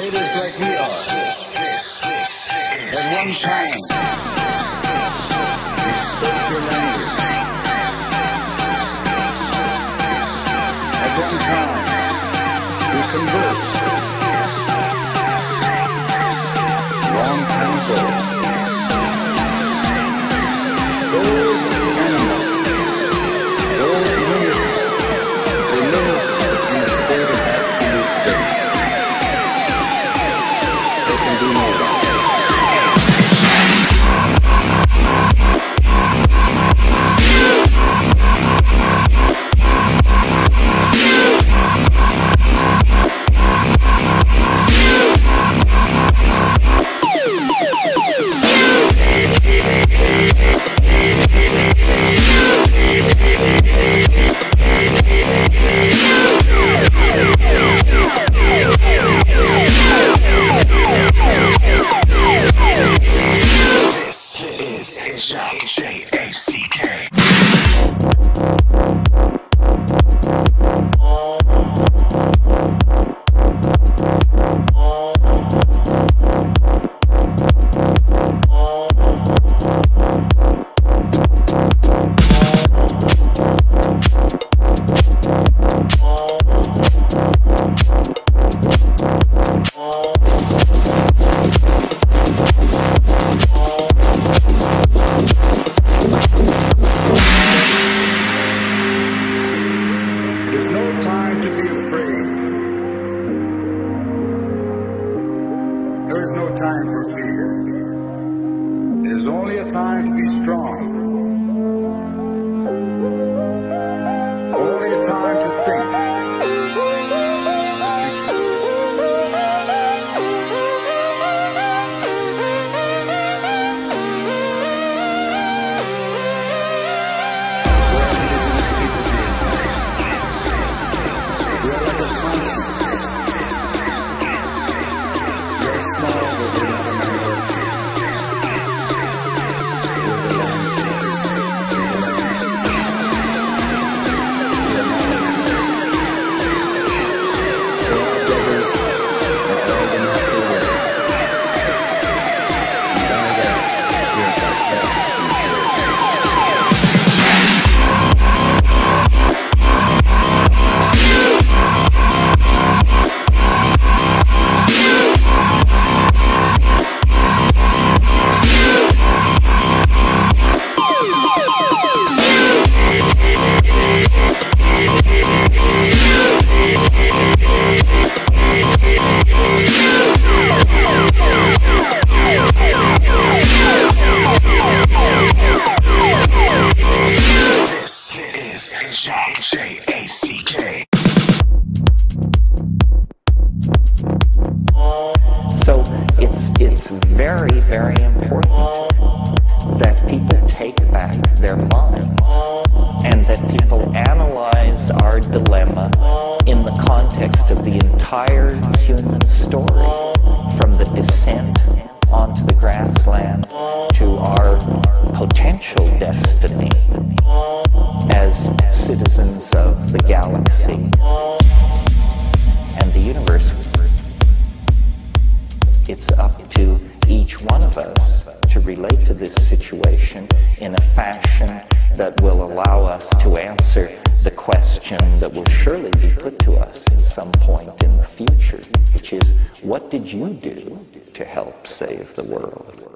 creators like we are. At one time, we spoke your language. At one time, we conversed. Long time ago, those animals, those humans, they live in a state of absolute state. They can do no wrong. This is Kafshet. There is no time for fear. There is only a time to be strong. Only a time to think. So it's very, very important that people take back their minds and that people analyze our dilemma in the context of the entire human story, from the descent onto the grassland to our potential destiny as citizens of the galaxy and the universe. It's up to each one of us to relate to this situation in a fashion that will allow us to answer the question that will surely be put to us at some point in the future, which is, what did you do to help save the world?